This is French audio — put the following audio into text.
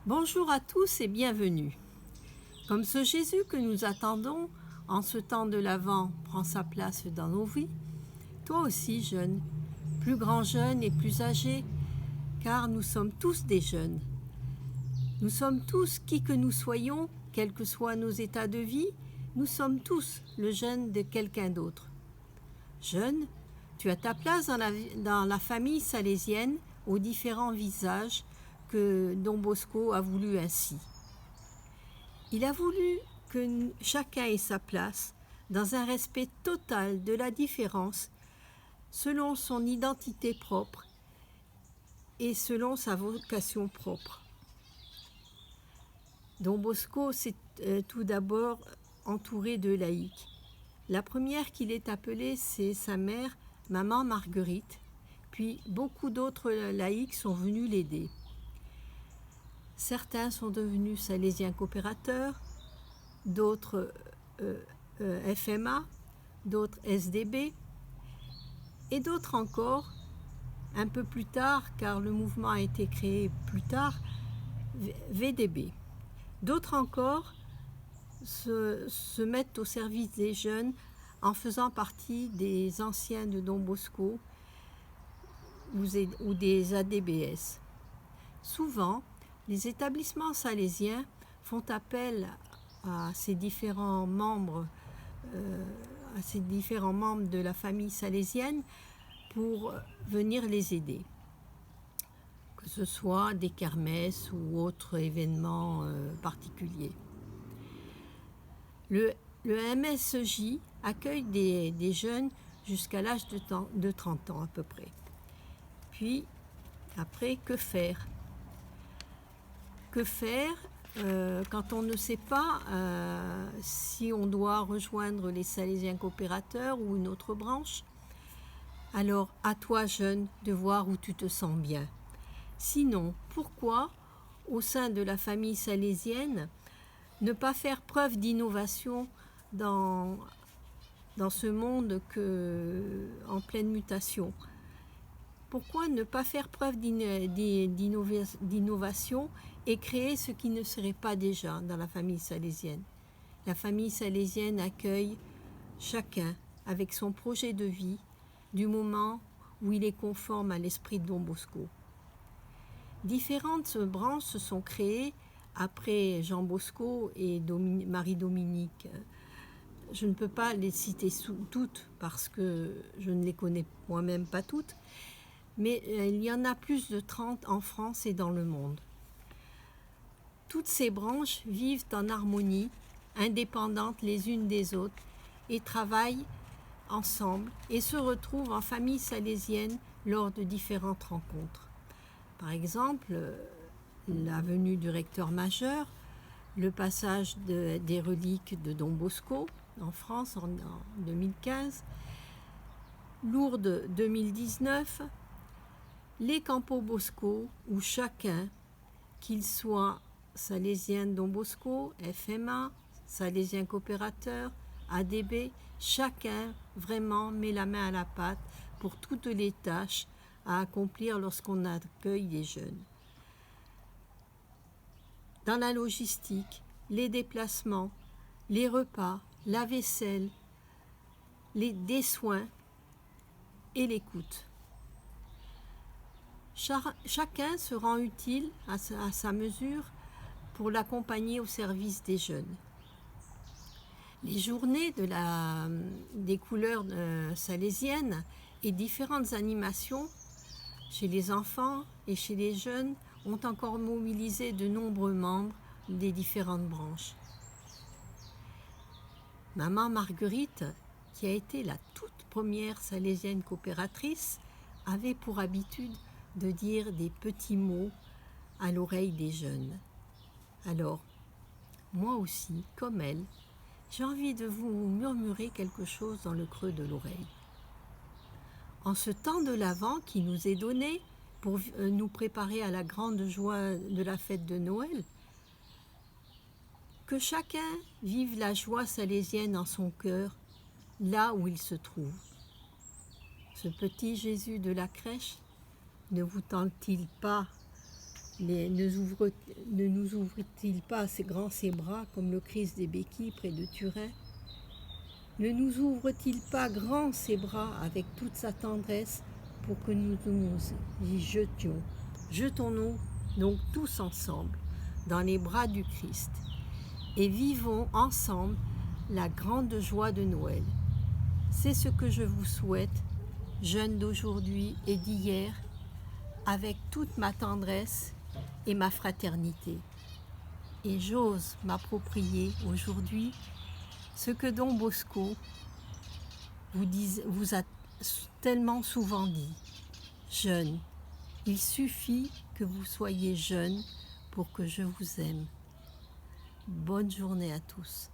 Bonjour à tous et bienvenue. Comme ce Jésus que nous attendons en ce temps de l'Avent prend sa place dans nos vies, toi aussi jeune, plus grand jeune et plus âgé, car nous sommes tous des jeunes. Nous sommes tous, qui que nous soyons, quels que soient nos états de vie, nous sommes tous le jeune de quelqu'un d'autre. Jeune, tu as ta place dans la famille salésienne aux différents visages que Don Bosco a voulu ainsi. Il a voulu que chacun ait sa place dans un respect total de la différence selon son identité propre et selon sa vocation propre. Don Bosco s'est tout d'abord entouré de laïcs. La première qu'il est appelée, c'est sa mère, Maman Marguerite, puis beaucoup d'autres laïcs sont venus l'aider. Certains sont devenus salésiens coopérateurs, d'autres FMA, d'autres SDB, et d'autres encore, un peu plus tard, car le mouvement a été créé plus tard, VDB. D'autres encore se mettent au service des jeunes en faisant partie des anciens de Don Bosco ou des ADBS. Souvent, les établissements salésiens font appel à ces différents membres de la famille salésienne pour venir les aider, que ce soit des kermesses ou autres événements particuliers. Le MSJ accueille des jeunes jusqu'à l'âge de 30 ans à peu près. Puis, après, que faire ? Que faire quand on ne sait pas si on doit rejoindre les salésiens coopérateurs ou une autre branche? Alors, à toi, jeune, de voir où tu te sens bien. Sinon, pourquoi, au sein de la famille salésienne, ne pas faire preuve d'innovation dans ce monde en pleine mutation? Pourquoi ne pas faire preuve d'innovation et créer ce qui ne serait pas déjà dans la famille salésienne? La famille salésienne accueille chacun avec son projet de vie du moment où il est conforme à l'esprit de Don Bosco. Différentes branches se sont créées après Jean Bosco et Marie-Dominique. Je ne peux pas les citer toutes parce que je ne les connais moi-même pas toutes, mais il y en a plus de 30 en France et dans le monde. Toutes ces branches vivent en harmonie, indépendantes les unes des autres, et travaillent ensemble et se retrouvent en famille salésienne lors de différentes rencontres. Par exemple, la venue du recteur majeur, le passage des reliques de Don Bosco en France en 2015, Lourdes 2019, les Campos Bosco où chacun, qu'il soit salésien Don Bosco, FMA, salésien coopérateur, ADB, chacun vraiment met la main à la pâte pour toutes les tâches à accomplir lorsqu'on accueille des jeunes. Dans la logistique, les déplacements, les repas, la vaisselle, des soins et l'écoute. Chacun se rend utile à sa mesure pour l'accompagner au service des jeunes. Les journées des couleurs salésiennes et différentes animations chez les enfants et chez les jeunes ont encore mobilisé de nombreux membres des différentes branches. Maman Marguerite, qui a été la toute première salésienne coopératrice, avait pour habitude de dire des petits mots à l'oreille des jeunes. Alors, moi aussi, comme elle, j'ai envie de vous murmurer quelque chose dans le creux de l'oreille. En ce temps de l'Avent qui nous est donné pour nous préparer à la grande joie de la fête de Noël, que chacun vive la joie salésienne en son cœur, là où il se trouve. Ce petit Jésus de la crèche ne vous tente-t-il pas Ne nous ouvre-t-il pas ses bras comme le Christ des béquilles près de Turin? Ne nous ouvre-t-il pas grands ses bras avec toute sa tendresse pour que nous y jetions? Jetons-nous donc tous ensemble dans les bras du Christ et vivons ensemble la grande joie de Noël. C'est ce que je vous souhaite, jeunes d'aujourd'hui et d'hier, avec toute ma tendresse et ma fraternité. Et j'ose m'approprier aujourd'hui ce que Don Bosco vous a tellement souvent dit. Jeunes, il suffit que vous soyez jeunes pour que je vous aime. Bonne journée à tous.